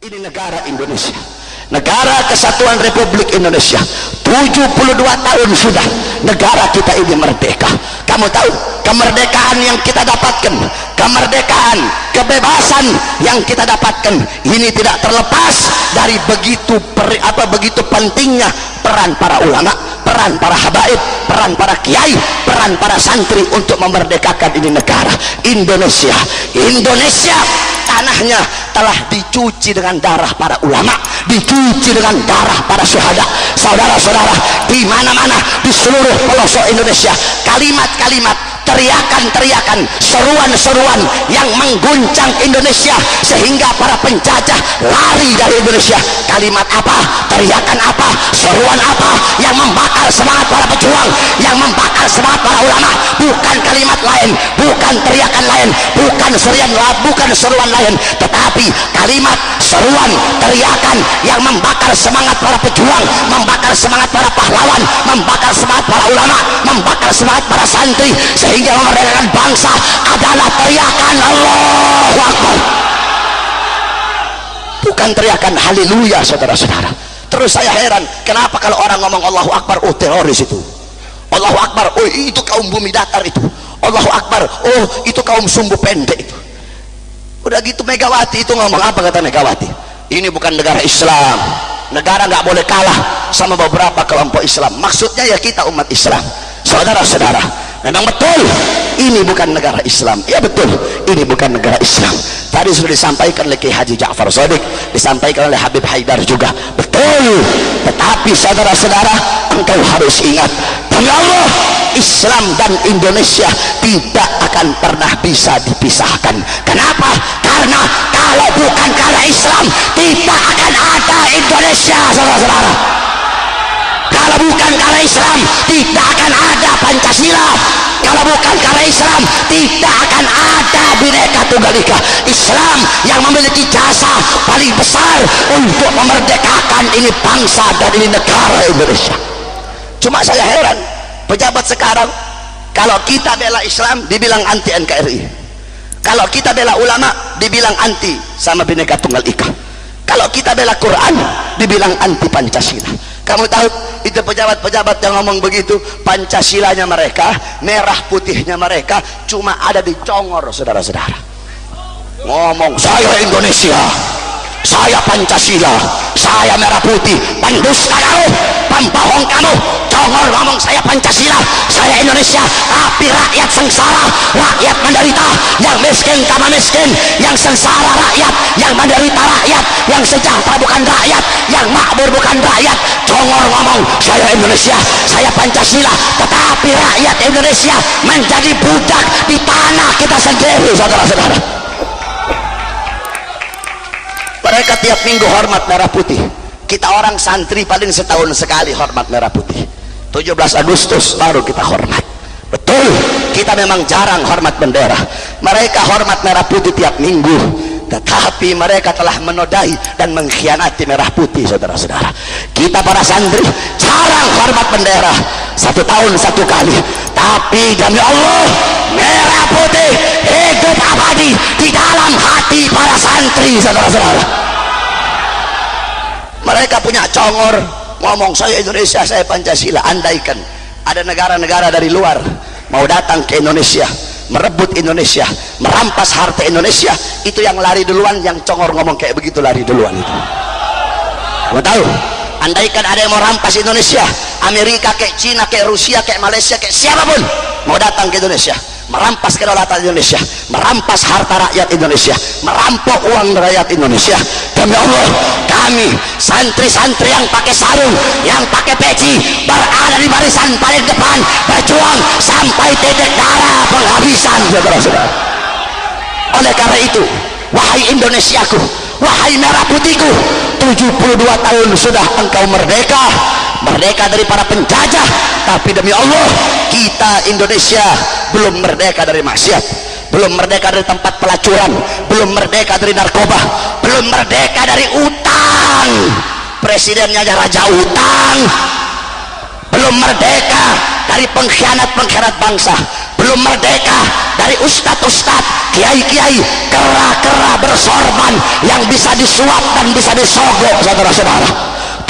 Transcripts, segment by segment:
Ini negara Indonesia, negara kesatuan Republik Indonesia. 72 tahun sudah negara kita ini merdeka. Kamu tahu kemerdekaan yang kita dapatkan, kemerdekaan, kebebasan yang kita dapatkan ini tidak terlepas dari begitu pentingnya peran para ulama, peran para habaib, peran para kiai, peran para santri untuk memerdekakan ini negara Indonesia. Indonesia tanahnya telah dicuci dengan darah para ulama, dicuci dengan darah para syuhada. Saudara-saudara, di mana-mana di seluruh pelosok Indonesia, kalimat-kalimat, teriakan-teriakan, seruan-seruan yang mengguncang Indonesia sehingga para penjajah lari dari Indonesia. Kalimat apa? Teriakan apa? Seruan apa yang membakar semangat para pejuang, yang membakar semangat para ulama? Bukan kalimat lain, bukan teriakan lain, bukan seruan lain, tetapi kalimat, seruan, teriakan yang membakar semangat para pejuang, membakar semangat para pahlawan, membakar semangat para ulama, membakar semangat para santri, sehingga memerdekakan bangsa adalah teriakan Allahu Akbar, bukan teriakan haleluya. Saudara-saudara, terus saya heran kenapa kalau orang ngomong Allahu Akbar, oh teroris itu, Allahu Akbar, oh itu kaum bumi datar itu, Allahu Akbar, oh itu kaum sumbu pendek itu. Udah gitu Megawati itu ngomong apa? Kata Megawati, ini bukan negara Islam, negara nggak boleh kalah sama beberapa kelompok Islam. Maksudnya ya kita umat Islam. Saudara-saudara, memang betul ini bukan negara Islam. Ya betul, ini bukan negara Islam. Tadi sudah disampaikan oleh Kiai Haji Ja'far Shadiq, disampaikan oleh Habib Haidar juga. Betul. Tetapi saudara-saudara, engkau harus ingat, demi Allah, Islam dan Indonesia tidak akan pernah bisa dipisahkan. Kenapa? Karena kalau bukan karena Islam, tidak akan ada Indonesia, saudara-saudara. Kalau bukan karena Islam, tidak akan ada Pancasila. Kalau bukan karena Islam, tidak akan ada Bhinneka Tunggal Ika. Islam yang memiliki jasa paling besar untuk memerdekakan ini bangsa dan ini negara Indonesia. Cuma saya heran, pejabat sekarang kalau kita bela Islam dibilang anti NKRI, kalau kita bela ulama dibilang anti sama Bhinneka Tunggal Ika, kalau kita bela Quran dibilang anti Pancasila. Kamu tahu itu pejabat-pejabat yang ngomong begitu, Pancasilanya mereka, merah putihnya mereka cuma ada di congor. Saudara-saudara, ngomong saya Indonesia, saya Pancasila, saya merah putih, pendusta kamu, pembohong kamu, congor ngomong saya Pancasila, saya Indonesia, tapi rakyat sengsara, rakyat menderita, yang miskin tambah miskin, yang sengsara rakyat, yang menderita rakyat, yang sejahtera bukan rakyat, yang makmur bukan rakyat. Congor ngomong saya Indonesia, saya Pancasila, tetapi rakyat Indonesia menjadi budak di tanah kita sendiri. Saudara-saudara, mereka tiap minggu hormat merah putih, kita orang santri paling setahun sekali hormat merah putih. 17 Agustus baru kita hormat. Betul, kita memang jarang hormat bendera. Mereka hormat merah putih tiap minggu, tetapi mereka telah menodai dan mengkhianati merah putih. Saudara-saudara, kita para santri jarang hormat bendera, 1 tahun 1 kali, tapi demi Allah, merah putih hidup abadi di dalam hati para santri. Saudara-saudara, mereka punya congor ngomong saya Indonesia, saya Pancasila. Andaikan ada negara-negara dari luar mau datang ke Indonesia, merebut Indonesia, merampas harta Indonesia, itu yang lari duluan, yang congor ngomong kayak begitu lari duluan itu. Kamu tahu, andaikan ada yang mau rampas Indonesia, Amerika kayak Cina kayak Rusia kayak Malaysia kayak siapapun mau datang ke Indonesia, merampas kedaulatan Indonesia, merampas harta rakyat Indonesia, merampok uang rakyat Indonesia, demi Allah, kami santri-santri yang pakai sarung, yang pakai peci, berada di barisan paling depan, berjuang sampai titik darah penghabisan. Saudara-saudara, oleh karena itu, wahai Indonesiaku, wahai merah putihku, 72 tahun sudah engkau merdeka, merdeka dari para penjajah, tapi demi Allah, kita Indonesia belum merdeka dari maksiat, belum merdeka dari tempat pelacuran, belum merdeka dari narkoba, belum merdeka dari utang, presidennya aja raja utang, belum merdeka dari pengkhianat-pengkhianat bangsa, belum merdeka dari ustadz-ustadz, kiai-kiai, kera-kera bersorban yang bisa disuap dan bisa disogok. Saudara-saudara,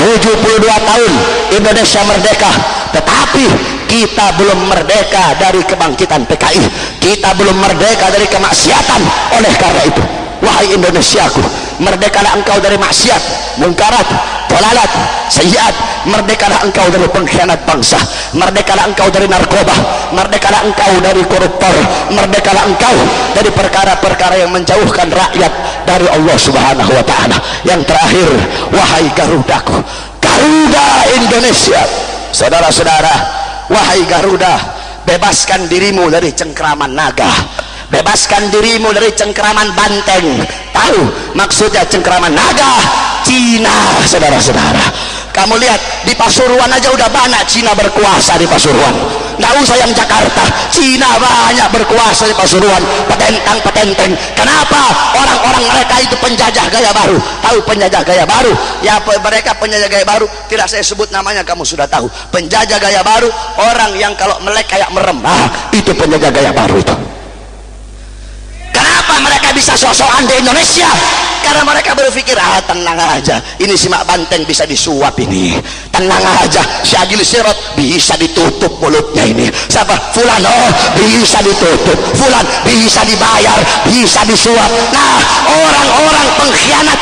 72 tahun Indonesia merdeka, tetapi kita belum merdeka dari kebangkitan PKI, kita belum merdeka dari kemaksiatan. Oleh karena itu, wahai Indonesiaku, merdekalah engkau dari maksiat, munkarat, dolalat, sayyiat. Merdekalah engkau dari pengkhianat bangsa, merdekalah engkau dari narkoba, merdekalah engkau dari koruptor, merdekalah engkau dari perkara-perkara yang menjauhkan rakyat dari Allah Subhanahu wa ta'ala. Yang terakhir, wahai Garudaku, Garuda Indonesia, saudara-saudara, wahai Garuda, bebaskan dirimu dari cengkraman naga, bebaskan dirimu dari cengkraman banteng. Tahu maksudnya cengkraman naga? Cina. Saudara-saudara, kamu lihat di Pasuruan aja udah banyak Cina berkuasa di Pasuruan. Nggak usah yang Jakarta, Cina banyak berkuasa di Pasuruan, petentang-petenteng. Kenapa? Orang-orang mereka itu penjajah gaya baru. Tahu penjajah gaya baru? Ya, mereka penjajah gaya baru, tidak saya sebut namanya, kamu sudah tahu. Penjajah gaya baru, orang yang kalau melek kayak merem. Itu penjajah gaya baru itu. Kenapa mereka bisa sok-sokan di Indonesia? Karena mereka berpikir, tenang aja, ini si Mak Banteng bisa disuap ini, tenang aja, si Agil Sirot bisa ditutup mulutnya ini, siapa? Fulan, oh bisa ditutup, Fulan bisa dibayar, bisa disuap. Nah, orang-orang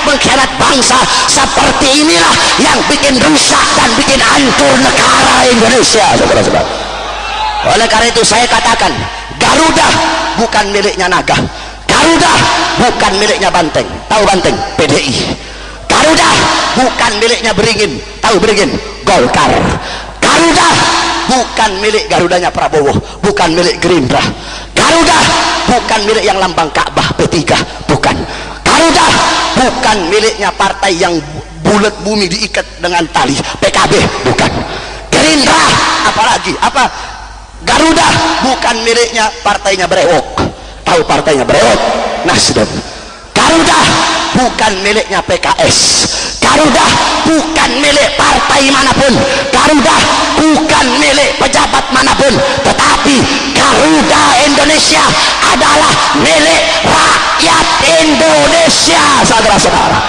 pengkhianat bangsa seperti inilah yang bikin rusak dan bikin hancur negara Indonesia, saudara-saudara. Oleh karena itu saya katakan, Garuda bukan miliknya naga, Garuda bukan miliknya Banteng. Tahu Banteng? PDI. Garuda bukan miliknya Beringin. Tahu Beringin? Golkar. Garuda bukan milik Garudanya Prabowo, bukan milik Gerindra. Garuda bukan milik yang lambang Ka'bah P3, bukan. Garuda bukan miliknya partai yang bulat bumi diikat dengan tali, PKB, bukan. Gerindra apalagi? Apa? Garuda bukan miliknya partainya Brewok. Tahu partainya Brewok? Nasdem. Garuda bukan miliknya PKS. Garuda bukan milik partai manapun. Garuda bukan milik pejabat manapun. Tetapi Garuda Indonesia adalah milik rakyat Indonesia, saudara-saudara.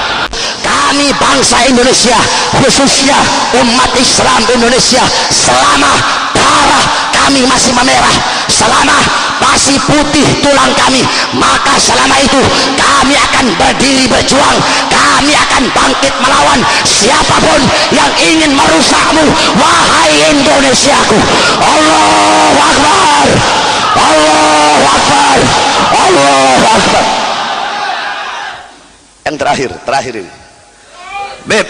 Kami bangsa Indonesia, khususnya umat Islam Indonesia, selama darah kami masih memerah, selama masih putih tulang kami, maka selama itu kami akan berdiri berjuang, kami akan bangkit melawan siapapun yang ingin merusakmu, wahai Indonesiaku. Allahu Akbar, Allahu Akbar, Allahu Akbar. Yang terakhir ini, Beb,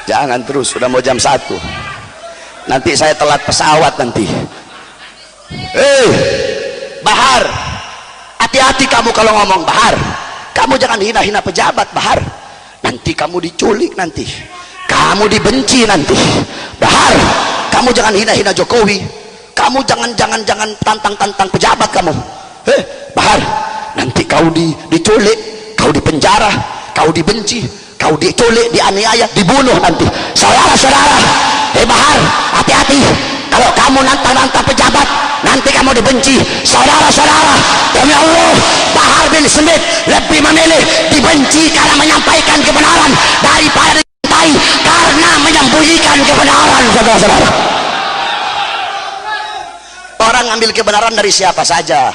jangan terus, sudah mau jam 1, nanti saya telat pesawat nanti. Bahar, hati-hati kamu kalau ngomong. Bahar, kamu jangan hina-hina pejabat, Bahar, nanti kamu diculik, nanti kamu dibenci nanti. Bahar, kamu jangan hina-hina Jokowi, kamu jangan tantang pejabat kamu. Bahar, nanti kau diculik, kau dipenjara, kau dibenci, kau diculik, dianiaya, dibunuh nanti. Saudara-saudara, Bahar, hati-hati kalau kamu nantang pejabat, nanti kamu dibenci. Saudara-saudara, demi Allah, Bahar bin Smith lebih memilih dibenci karena menyampaikan kebenaran daripada dicintai karena menyembunyikan kebenaran. Saudara-saudara, orang ambil kebenaran dari siapa saja.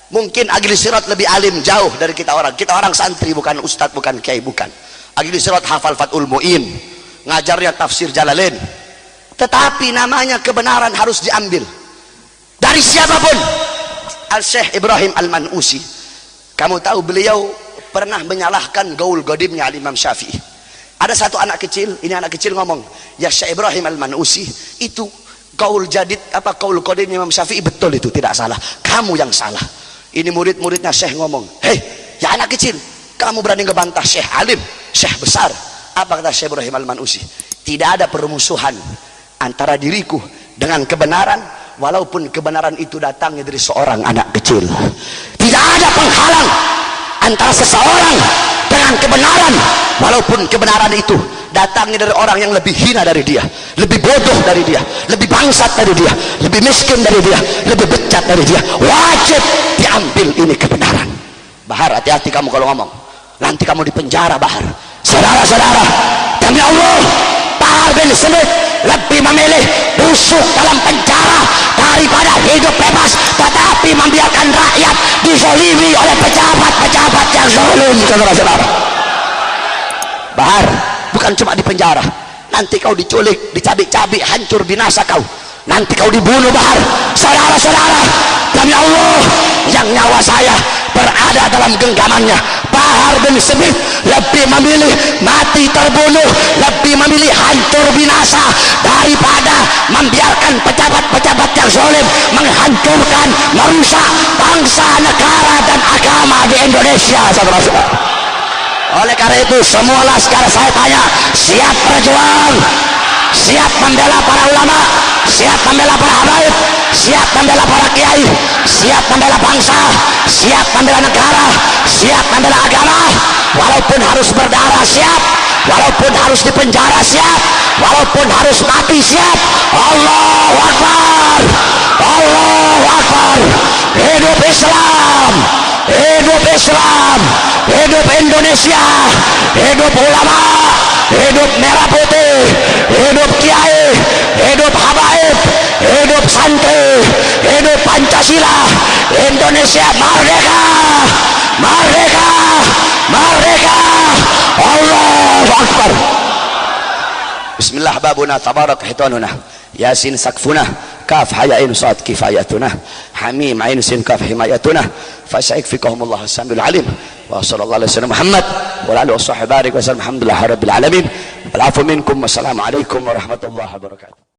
Mungkin Agil Sirot lebih alim jauh dari kita orang santri, bukan ustadz, bukan kiai, bukan. Agil Sirot hafal Fathul Mu'in, ngajarnya tafsir Jalalain. Tetapi namanya kebenaran harus diambil dari siapapun. Al-Syekh Ibrahim Al-Manusi, kamu tahu beliau pernah menyalahkan gaul godimnya Imam Syafi'i. Ada satu anak kecil, ini anak kecil ngomong, ya Syekh Ibrahim Al-Manusi, itu gaul jadid gaul godimnya Imam Syafi'i betul, itu tidak salah, kamu yang salah. Ini murid-muridnya Syekh ngomong, hei ya anak kecil, kamu berani ngebantah Syekh alim, Syekh besar. Apa kata Syekh Ibrahim Al-Manusi? Tidak ada permusuhan antara diriku dengan kebenaran, walaupun kebenaran itu datangnya dari seorang anak kecil. Tidak ada penghalang antara seseorang dengan kebenaran, walaupun kebenaran itu datangnya dari orang yang lebih hina dari dia, lebih bodoh dari dia, lebih bangsat dari dia, lebih miskin dari dia, lebih becat dari dia, wajib diambil ini kebenaran. Bahar, hati-hati kamu kalau ngomong, nanti kamu dipenjara Bahar. Saudara-saudara, demi Allah, Bahar bin Smith lebih memilih busuk dalam penjara daripada hidup bebas tetapi membiarkan rakyat dizalimi oleh pejabat-pejabat yang zalim. Saudara-saudara, Bahar bukan cuma di penjara, nanti kau diculik, dicabik-cabik, hancur binasa kau, nanti kau dibunuh Bahar. Saudara-saudara, demi Allah yang nyawa saya berada dalam genggamannya, Bahar bin Smith lebih memilih mati terbunuh, lebih memilih hancur binasa daripada membiarkan pejabat-pejabat yang zalim menghancurkan, merusak bangsa, negara dan agama di Indonesia. Saudara-saudara, oleh karena itu semua laskar saya tanya, siap berjuang, siap membela para ulama, siap membela para habaib, siap membela para kiai, siap membela bangsa, siap membela negara, siap membela agama, walaupun harus berdarah siap, walaupun harus dipenjara siap, walaupun harus mati siap. Allahu Akbar, Allahu Akbar. Hidup Islam, hidup Islam, hidup Indonesia, hidup ulama, hidup merah putih, hidup kiai, hidup habaib, hidup santri, hidup Pancasila. Indonesia merdeka, merdeka, merdeka. Allahu Akbar. Bismillah, babuna tabarak hitanuna, yasin sakfuna, kaf hayain sad kifayatuna, hamim ain sin kaf himayatuna, fasyaik fikahumullah sambil alim. Wa sallallahu alaihi wasallam Muhammad wa ala alihi washabbihi barik wa sallam. Alhamdulillah rabbil alamin. Wal afu minkum wassalamu alaikum warahmatullahi wabarakatuh.